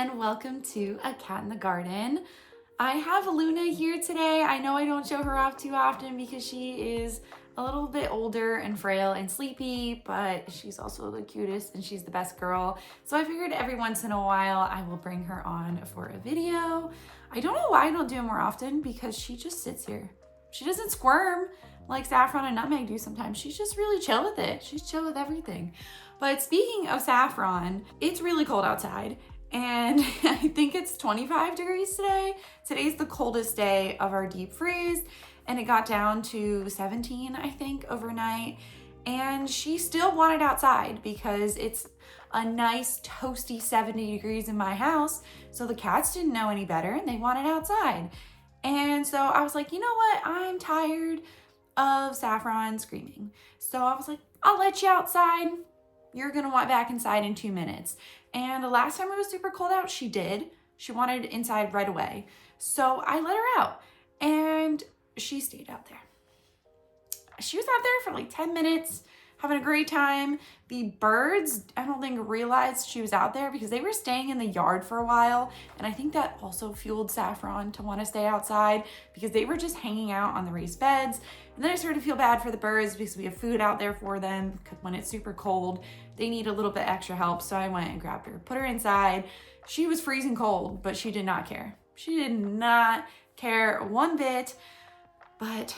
and welcome to A Cat in the Garden. I have Luna here today. I know I don't show her off too often because she is a little bit older and frail and sleepy, but she's also the cutest and she's the best girl. So I figured every once in a while I will bring her on for a video. I don't know why I don't do it more often because she just sits here. She doesn't squirm like Saffron and Nutmeg do sometimes. She's just really chill with it. She's chill with everything. But speaking of Saffron, it's really cold outside and I think it's 25 degrees today. Today's the coldest day of our deep freeze and it got down to 17, I think, overnight. And she still wanted outside because it's a nice toasty 70 degrees in my house. So the cats didn't know any better and they wanted outside. And so I was like, you know what? I'm tired of Saffron screaming. So I was like, I'll let you outside. You're gonna want back inside in 2 minutes. And the last time it was super cold out, she did. She wanted inside right away. So I let her out and she stayed out there. She was out there for like 10 minutes, having a great time. The birds, I don't think realized she was out there because they were staying in the yard for a while. And I think that also fueled Saffron to want to stay outside because they were just hanging out on the raised beds. And then I started to feel bad for the birds because we have food out there for them. Because when it's super cold, they need a little bit extra help. So I went and grabbed her, put her inside. She was freezing cold, but she did not care. She did not care one bit, but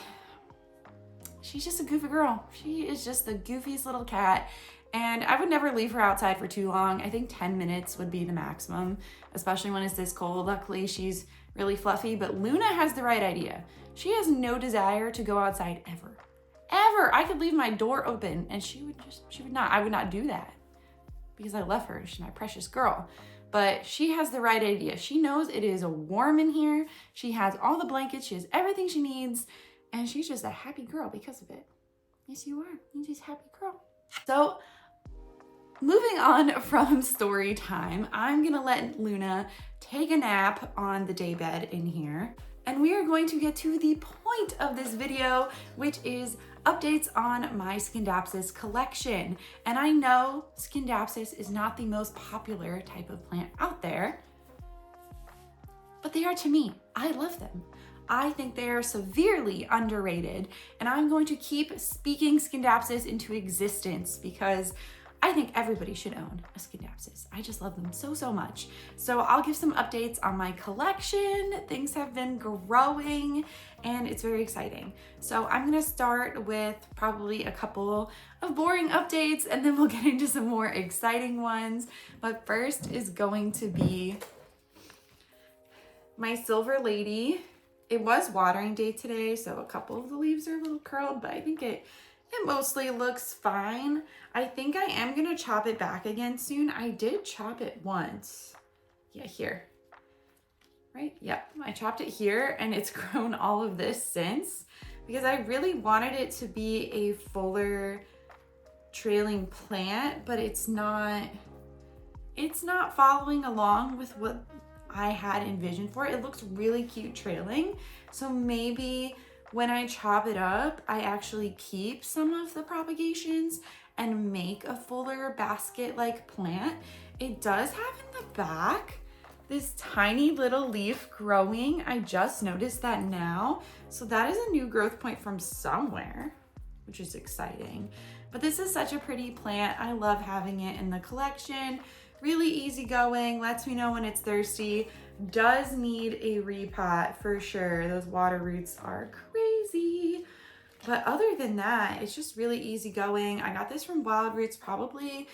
she's just a goofy girl. She is just the goofiest little cat. And I would never leave her outside for too long. I think 10 minutes would be the maximum, especially when it's this cold. Luckily, she's really fluffy, but Luna has the right idea. She has no desire to go outside ever. Ever. I could leave my door open and she would not. I would not do that because I love her. She's my precious girl. But she has the right idea. She knows it is warm in here. She has all the blankets. She has everything she needs. And she's just a happy girl because of it. Yes, you are. You're just a happy girl. So moving on from story time, I'm gonna let Luna take a nap on the daybed in here. And we are going to get to the point of this video, which is updates on my Scindapsus collection. And I know Scindapsus is not the most popular type of plant out there, but they are to me. I love them. I think they are severely underrated, and I'm going to keep speaking Scindapsus into existence because I think everybody should own a Scindapsus. I just love them so, so much. So I'll give some updates on my collection. Things have been growing and it's very exciting. So I'm gonna start with probably a couple of boring updates and then we'll get into some more exciting ones. But first is going to be my silver lady. It was watering day today, so a couple of the leaves are a little curled, but I think it mostly looks fine. I think I am gonna chop it back again soon. I did chop it once. Yeah, here. Right? Yep, I chopped it here and it's grown all of this since because I really wanted it to be a fuller trailing plant, but it's not following along with what I had envisioned for it. It looks really cute trailing. So maybe when I chop it up, I actually keep some of the propagations and make a fuller basket-like plant. It does have in the back this tiny little leaf growing. I just noticed that now. So that is a new growth point from somewhere, which is exciting. But this is such a pretty plant. I love having it in the collection. Really easygoing, lets me know when it's thirsty. Does need a repot for sure. Those water roots are crazy. But other than that, it's just really easygoing. I got this from Wild Roots probably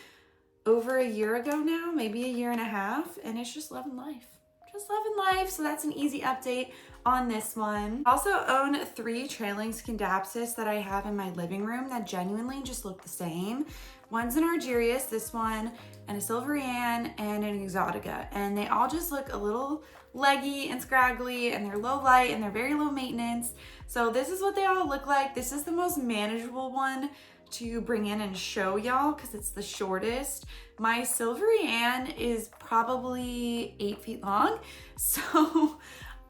over a year ago now, maybe a year and a half, and it's just loving life. Just loving life, so that's an easy update on this one. I also own 3 trailing Scindapsus that I have in my living room that genuinely just look the same. One's an Argyrius, this one, and a Silvery Ann, and an Exotica. And they all just look a little leggy and scraggly, and they're low light, and they're very low maintenance. So this is what they all look like. This is the most manageable one to bring in and show y'all because it's the shortest. My Silvery Ann is probably 8 feet long, so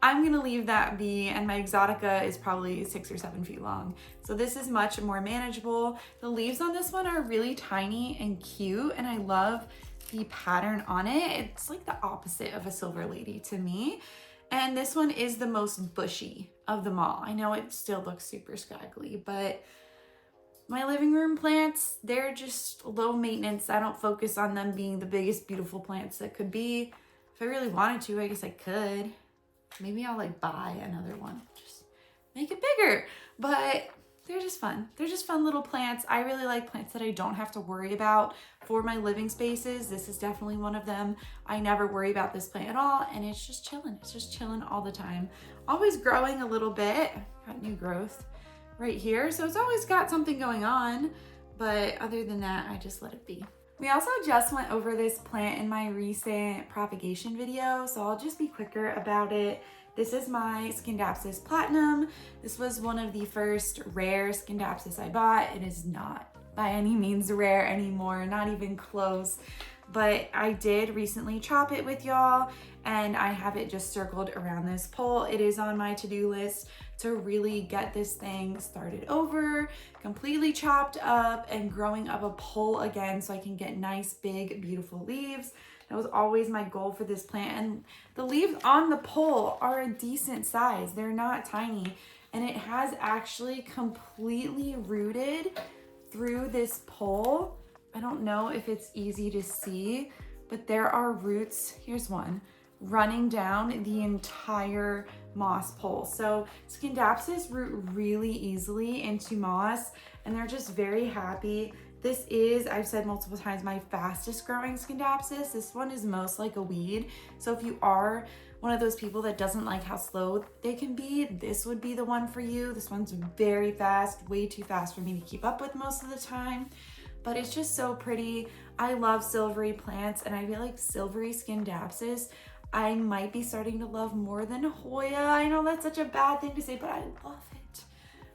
I'm gonna leave that be, and my Exotica is probably 6 or 7 feet long. So this is much more manageable. The leaves on this one are really tiny and cute, and I love the pattern on it. It's like the opposite of a silver lady to me. And this one is the most bushy of them all. I know it still looks super scraggly, but my living room plants, they're just low maintenance. I don't focus on them being the biggest, beautiful plants that could be. If I really wanted to, I guess I could. Maybe I'll like buy another one, just make it bigger. But they're just fun. They're just fun little plants. I really like plants that I don't have to worry about for my living spaces. This is definitely one of them. I never worry about this plant at all, and it's just chilling. It's just chilling all the time. Always growing a little bit. Got new growth right here, so it's always got something going on, but other than that, I just let it be. We also just went over this plant in my recent propagation video, so I'll just be quicker about it. This is my Scindapsus Platinum. This was one of the first rare Scindapsus I bought. It is not by any means rare anymore, not even close. But I did recently chop it with y'all, and I have it just circled around this pole. It is on my to-do list to really get this thing started over, completely chopped up and growing up a pole again so I can get nice, big, beautiful leaves. That was always my goal for this plant. And the leaves on the pole are a decent size. They're not tiny. And it has actually completely rooted through this pole. I don't know if it's easy to see, but there are roots, here's one, running down the entire moss pole. So Scindapsus root really easily into moss, and they're just very happy. This is, I've said multiple times, my fastest growing Scindapsus. This one is most like a weed. So if you are one of those people that doesn't like how slow they can be, this would be the one for you. This one's very fast, way too fast for me to keep up with most of the time. But it's just so pretty. I love silvery plants, and I feel like silvery Scindapsus I might be starting to love more than Hoya. I know that's such a bad thing to say, but I love it.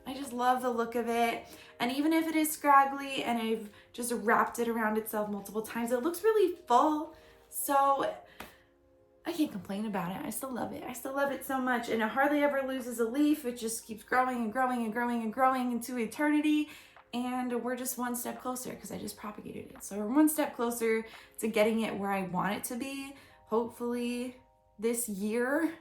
I just love the look of it. And even if it is scraggly and I've just wrapped it around itself multiple times, it looks really full. So I can't complain about it. I still love it. I still love it so much. And it hardly ever loses a leaf. It just keeps growing and growing and growing and growing into eternity. And we're just one step closer because I just propagated it. So we're one step closer to getting it where I want it to be. Hopefully this year,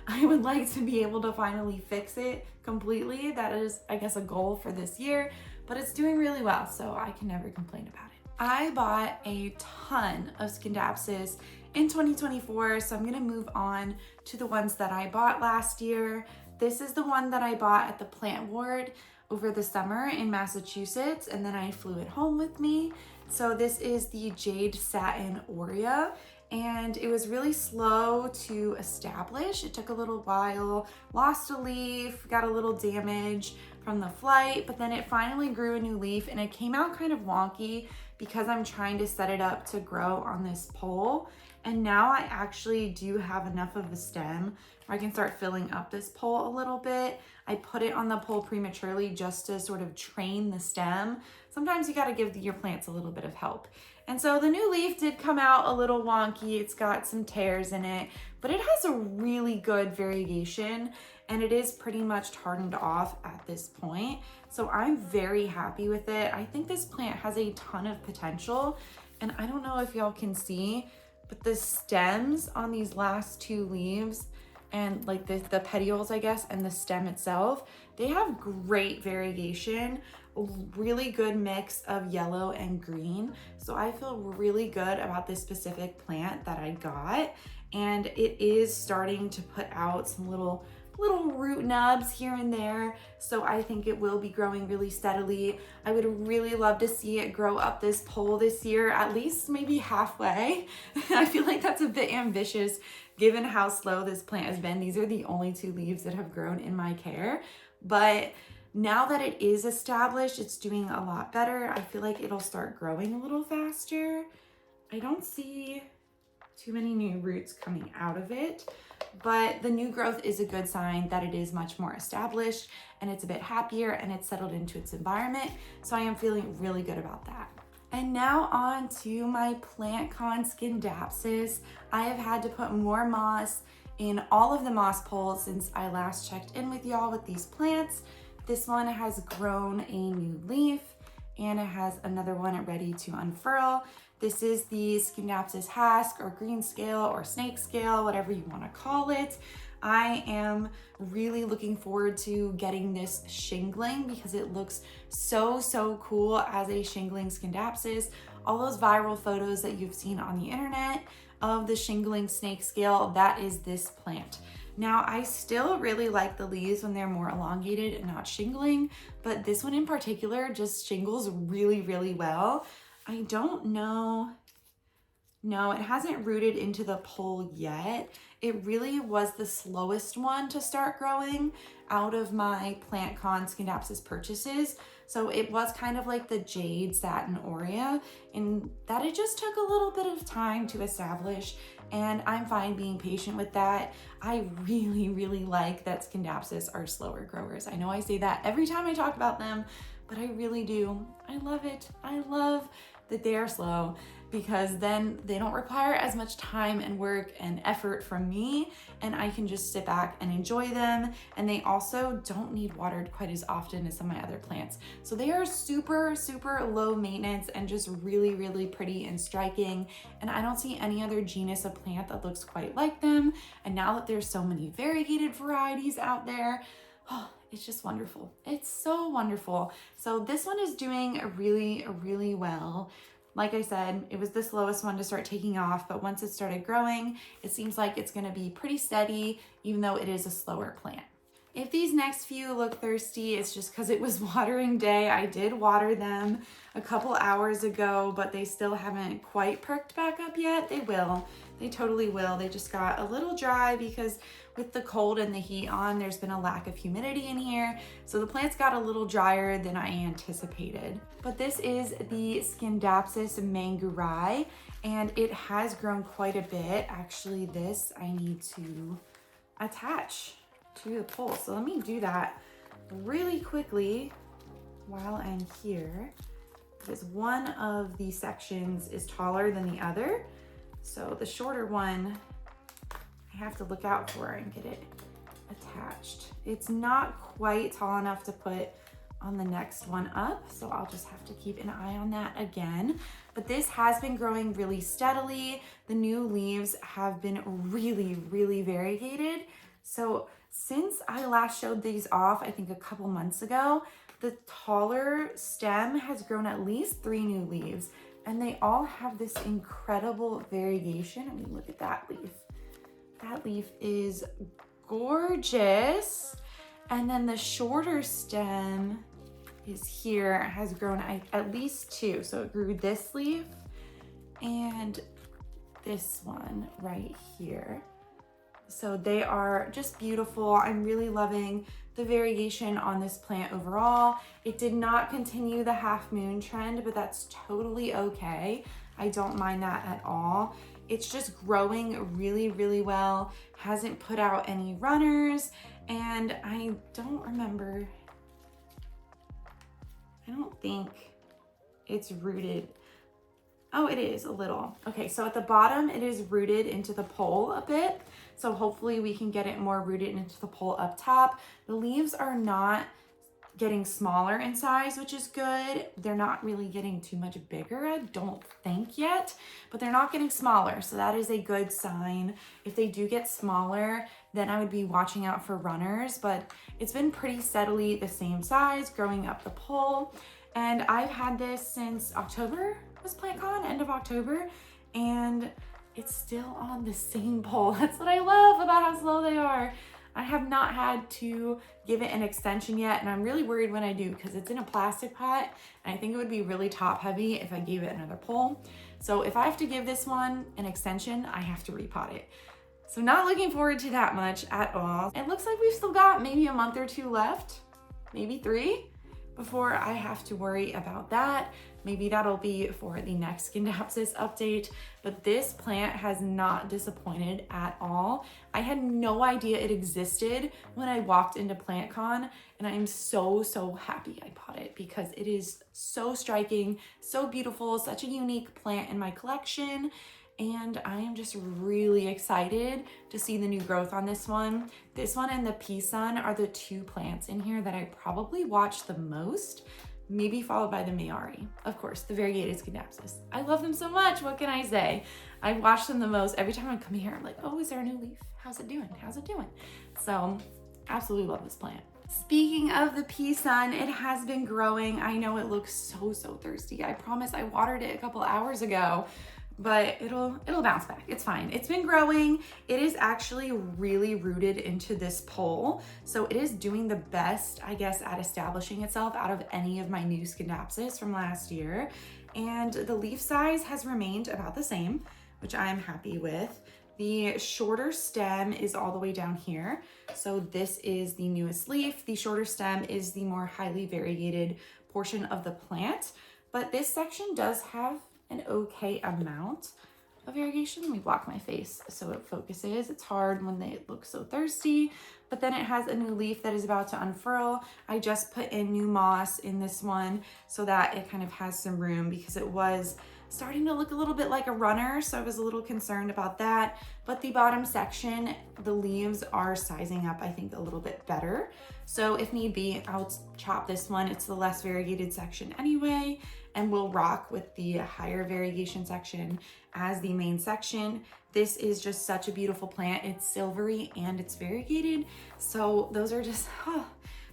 I would like to be able to finally fix it completely. That is, I guess, a goal for this year, but it's doing really well, so I can never complain about it. I bought a ton of Scindapsus in 2024, so I'm gonna move on to the ones that I bought last year. This is the one that I bought at the plant ward over the summer in Massachusetts, and then I flew it home with me. So this is the Jade Satin Aurea, and it was really slow to establish. It took a little while, lost a leaf, got a little damage from the flight, but then it finally grew a new leaf, and it came out kind of wonky because I'm trying to set it up to grow on this pole. And now I actually do have enough of a stem where I can start filling up this pole a little bit. I put it on the pole prematurely just to sort of train the stem. Sometimes you gotta give your plants a little bit of help. And so the new leaf did come out a little wonky. It's got some tears in it, but it has a really good variegation, and it is pretty much hardened off at this point. So I'm very happy with it. I think this plant has a ton of potential, and I don't know if y'all can see, but the stems on these last two leaves and like the petioles, I guess, and the stem itself, they have great variegation, a really good mix of yellow and green. So I feel really good about this specific plant that I got, and it is starting to put out some little root nubs here and there. So I think it will be growing really steadily. I would really love to see it grow up this pole this year, at least maybe halfway. I feel like that's a bit ambitious given how slow this plant has been. These are the only two leaves that have grown in my care. But now that it is established, it's doing a lot better. I feel like it'll start growing a little faster. I don't see too many new roots coming out of it, but the new growth is a good sign that it is much more established and it's a bit happier and it's settled into its environment. So I am feeling really good about that. And now on to my PlantCon Scindapsus. I have had to put more moss in all of the moss poles since I last checked in with y'all with these plants. This one has grown a new leaf, and it has another one ready to unfurl. This is the Scindapsus hask or green scale or snake scale, whatever you want to call it. I am really looking forward to getting this shingling because it looks so cool as a shingling Scindapsus. All those viral photos that you've seen on the internet of the shingling snake scale, that is this plant. Now, I still really like the leaves when they're more elongated and not shingling, but this one in particular just shingles really well. I don't know. No, it hasn't rooted into the pole yet. It really was the slowest one to start growing out of my PlantCon Scindapsus purchases. So it was kind of like the Jade Satin Aurea, and that it just took a little bit of time to establish, and I'm fine being patient with that. I really like that Scindapsus are slower growers. I know I say that every time I talk about them, but I really do. I love it. I love that they are slow, because then they don't require as much time and work and effort from me, and I can just sit back and enjoy them. And they also don't need watered quite as often as some of my other plants. So they are super low maintenance and just really pretty and striking. And I don't see any other genus of plant that looks quite like them. And now that there's so many variegated varieties out there, oh, it's just wonderful. It's so wonderful. So this one is doing really well. Like I said, it was the slowest one to start taking off, but once it started growing, it seems like it's gonna be pretty steady, even though it is a slower plant. If these next few look thirsty, it's just because it was watering day. I did water them a couple hours ago, but they still haven't quite perked back up yet. They will. They totally will. They just got a little dry because with the cold and the heat on, there's been a lack of humidity in here. So the plants got a little drier than I anticipated. But this is the Scindapsus mangai, and it has grown quite a bit. Actually, this I need to attach to the pole. So let me do that really quickly while I'm here, because one of the sections is taller than the other. So the shorter one, I have to look out for and get it attached. It's not quite tall enough to put on the next one up, so I'll just have to keep an eye on that again. But this has been growing really steadily. The new leaves have been really variegated. So since I last showed these off, I think a couple months ago, the taller stem has grown at least 3 new leaves, and they all have this incredible variegation. I mean, look at that leaf. That leaf is gorgeous. And then the shorter stem is here, has grown at least 2. So it grew this leaf and this one right here. So they are just beautiful. I'm really loving the variegation on this plant overall. It did not continue the half moon trend, but that's totally okay. I don't mind that at all. It's just growing really well, hasn't put out any runners, and I don't think it's rooted. Oh, it is a little. Okay, so at the bottom, it is rooted into the pole a bit. So hopefully we can get it more rooted into the pole up top. The leaves are not getting smaller in size, which is good. They're not really getting too much bigger, I don't think yet, but they're not getting smaller. So that is a good sign. If they do get smaller, then I would be watching out for runners, but it's been pretty steadily the same size growing up the pole. And I've had this since October, was PlantCon, end of October, and it's still on the same pole. That's what I love about how slow they are. I have not had to give it an extension yet, and I'm really worried when I do because it's in a plastic pot, and I think it would be really top heavy if I gave it another pole. So if I have to give this one an extension, I have to repot it. So not looking forward to that much at all. It looks like we've still got maybe a month or 2 left, maybe 3, before I have to worry about that. Maybe that'll be for the next Scindapsus update, but this plant has not disappointed at all. I had no idea it existed when I walked into PlantCon, and I am so happy I bought it because it is so striking, so beautiful, such a unique plant in my collection. And I am just really excited to see the new growth on this one. This one and the Pea Sun are the 2 plants in here that I probably watch the most. maybe followed by the Mayari. Of course, the variegated Scindapsus. I love them so much, what can I say? I watch them the most. Every time I come here, I'm like, oh, is there a new leaf? How's it doing? How's it doing? So, absolutely love this plant. Speaking of the pea sun, it has been growing. I know it looks so thirsty. I promise I watered it a couple hours ago, but it'll bounce back. It's fine. It's been growing. It is actually really rooted into this pole. So it is doing the best, I guess, at establishing itself out of any of my new Scindapsus from last year. And the leaf size has remained about the same, which I'm happy with. The shorter stem is all the way down here. So this is the newest leaf. The shorter stem is the more highly variegated portion of the plant, but this section does have an okay amount of variegation. Let me block my face so it focuses. It's hard when they look so thirsty, but then it has a new leaf that is about to unfurl. I just put in new moss in this one so that it kind of has some room because it was starting to look a little bit like a runner, so I was a little concerned about that. But the bottom section, the leaves are sizing up, I think, a little bit better. So if need be, I'll chop this one. It's the less variegated section anyway, and we'll rock with the higher variegation section as the main section. This is just such a beautiful plant. It's silvery and it's variegated. So those are just,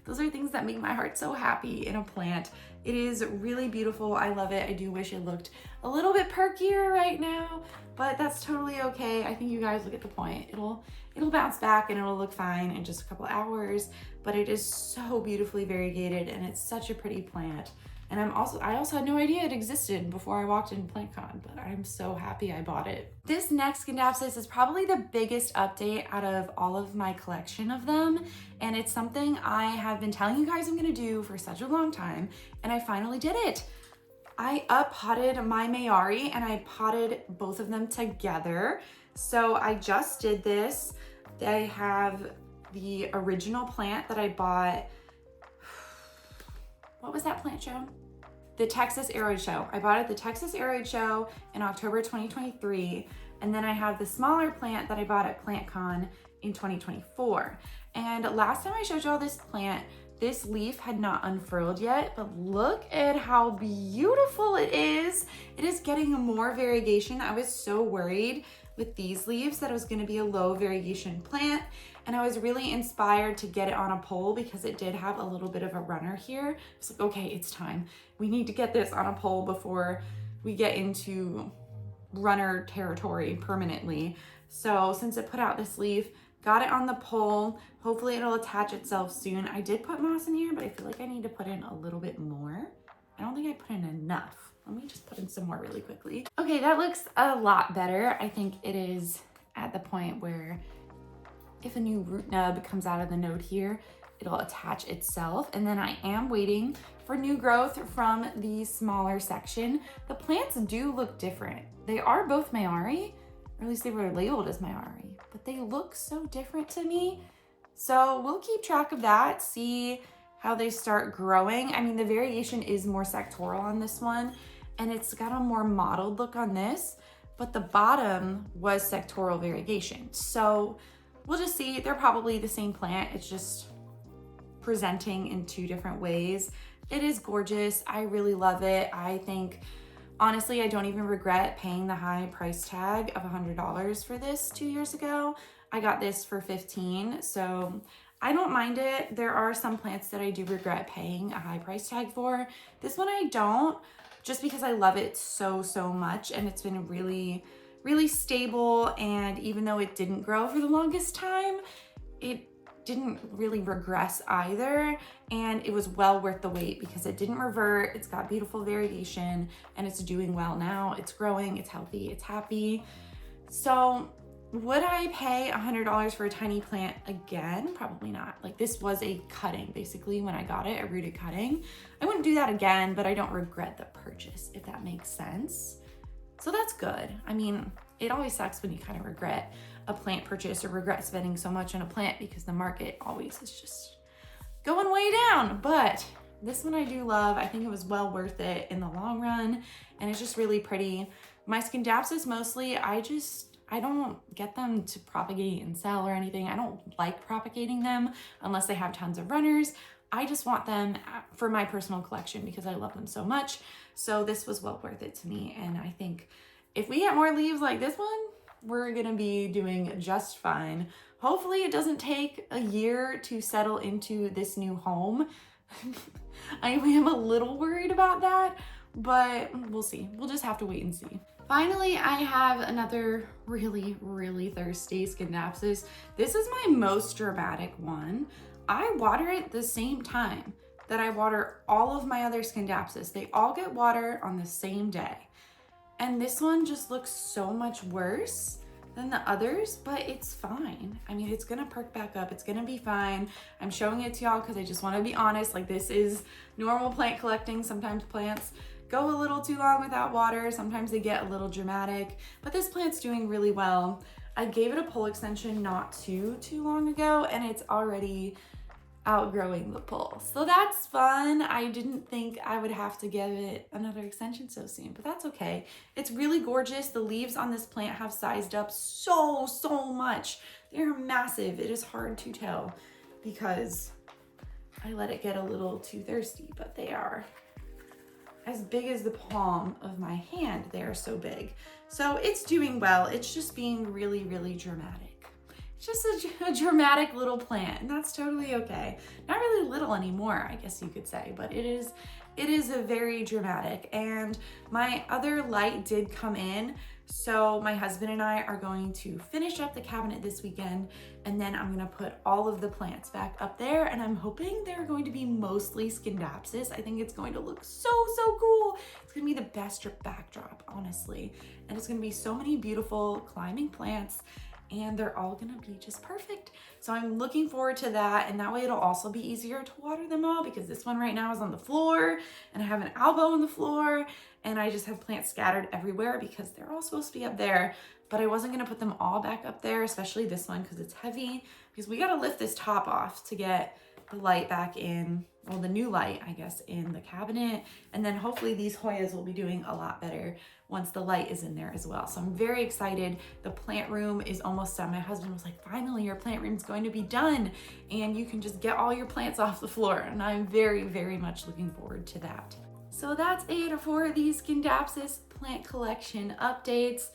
those are things that make my heart so happy in a plant. It is really beautiful. I love it. I do wish it looked a little bit perkier right now, but that's totally okay. I think you guys will get the point. It'll bounce back and it'll look fine in just a couple hours, but it is so beautifully variegated and it's such a pretty plant. And I also had no idea it existed before I walked in PlantCon, but I'm so happy I bought it. This next Scindapsus is probably the biggest update out of all of my collection of them. And it's something I have been telling you guys I'm gonna do for such a long time. And I finally did it. I up-potted my Mayari and I potted both of them together. So I just did this. I have the original plant that I bought. What was that plant show? The Texas Aeroid Show. I bought it at the Texas Aeroid Show in October 2023. And then I have the smaller plant that I bought at PlantCon in 2024. And last time I showed y'all this plant, this leaf had not unfurled yet, but look at how beautiful it is. It is getting more variegation. I was so worried with these leaves that it was gonna be a low variegation plant. And I was really inspired to get it on a pole because it did have a little bit of a runner here. It's like, okay, it's time. We need to get this on a pole before we get into runner territory permanently. So since it put out this leaf, got it on the pole. Hopefully it'll attach itself soon. I did put moss in here, but I feel like I need to put in a little bit more. I don't think I put in enough. Let me just put in some more really quickly. Okay, that looks a lot better. I think it is at the point where if a new root nub comes out of the node here, it'll attach itself. And then I am waiting for new growth from the smaller section. The plants do look different. They are both Mayari, or at least they were labeled as Mayari, but they look so different to me. So we'll keep track of that, see how they start growing. I mean, the variegation is more sectoral on this one, and it's got a more mottled look on this, but the bottom was sectoral variegation. So we'll just see. They're probably the same plant. It's just presenting in two different ways. It is gorgeous. I really love it. I think, honestly, I don't even regret paying the high price tag of $100 for this 2 years ago. I got this for $15, so I don't mind it. There are some plants that I do regret paying a high price tag for. This one I don't, just because I love it so much, and it's been really stable. And even though it didn't grow for the longest time, it didn't really regress either, and it was well worth the wait because it didn't revert. It's got beautiful variegation and it's doing well now. It's growing, it's healthy, it's happy. So would I pay $100 for a tiny plant again? Probably not. Like, this was a cutting basically when I got it, a rooted cutting. I wouldn't do that again, but I don't regret the purchase, if that makes sense. So that's good. I mean, it always sucks when you kind of regret a plant purchase or regret spending so much on a plant because the market always is just going way down. But this one I do love. I think it was well worth it in the long run, and it's just really pretty. My Scindapsus mostly, I don't get them to propagate and sell or anything. I don't like propagating them unless they have tons of runners. I just want them for my personal collection because I love them so much. So this was well worth it to me. And I think if we get more leaves like this one, we're gonna be doing just fine. Hopefully it doesn't take a year to settle into this new home. I am a little worried about that, but we'll see. We'll just have to wait and see. Finally, I have another really, really thirsty Scindapsus. This is my most dramatic one. I water it the same time that I water all of my other Scindapsus. They all get water on the same day. And this one just looks so much worse than the others, but it's fine. I mean, it's gonna perk back up. It's gonna be fine. I'm showing it to y'all because I just wanna be honest. Like, this is normal plant collecting. Sometimes plants go a little too long without water. Sometimes they get a little dramatic, but this plant's doing really well. I gave it a pole extension not too long ago, and it's already outgrowing the pole. So that's fun. I didn't think I would have to give it another extension so soon, but that's okay. It's really gorgeous. The leaves on this plant have sized up so much. They're massive. It is hard to tell because I let it get a little too thirsty, but they are as big as the palm of my hand. They are so big. So it's doing well. It's just being really, really dramatic. It's just a dramatic little plant, and that's totally okay. Not really little anymore, I guess you could say, but it is a very dramatic. And my other light did come in, so my husband and I are going to finish up the cabinet this weekend, and then I'm gonna put all of the plants back up there, and I'm hoping they're going to be mostly Scindapsus. I think it's going to look so cool. It's gonna be the best backdrop, honestly. And it's gonna be so many beautiful climbing plants, and they're all gonna be just perfect. So I'm looking forward to that, and that way it'll also be easier to water them all, because this one right now is on the floor, and I have an elbow on the floor, and I just have plants scattered everywhere because they're all supposed to be up there, but I wasn't gonna put them all back up there, especially this one because it's heavy, because we gotta lift this top off to get the light back in, well, the new light, I guess, in the cabinet. And then hopefully these Hoyas will be doing a lot better once the light is in there as well. So I'm very excited. The plant room is almost done. My husband was like, finally, your plant room's going to be done, and you can just get all your plants off the floor. And I'm very, very much looking forward to that. So that's it for these Scindapsus plant collection updates.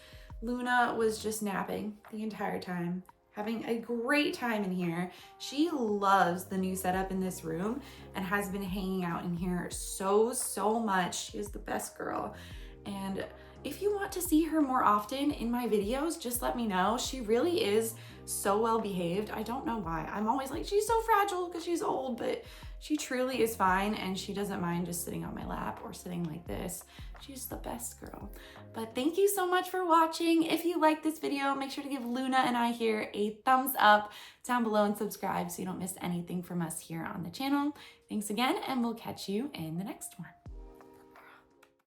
Luna was just napping the entire time, having a great time in here. She loves the new setup in this room and has been hanging out in here so much. She is the best girl. And if you want to see her more often in my videos, just let me know. She really is so well behaved. I don't know why. I'm always like, she's so fragile because she's old, but she truly is fine, and she doesn't mind just sitting on my lap or sitting like this. She's the best girl. But thank you so much for watching. If you like this video, make sure to give Luna and I here a thumbs up down below and subscribe so you don't miss anything from us here on the channel. Thanks again, and we'll catch you in the next one.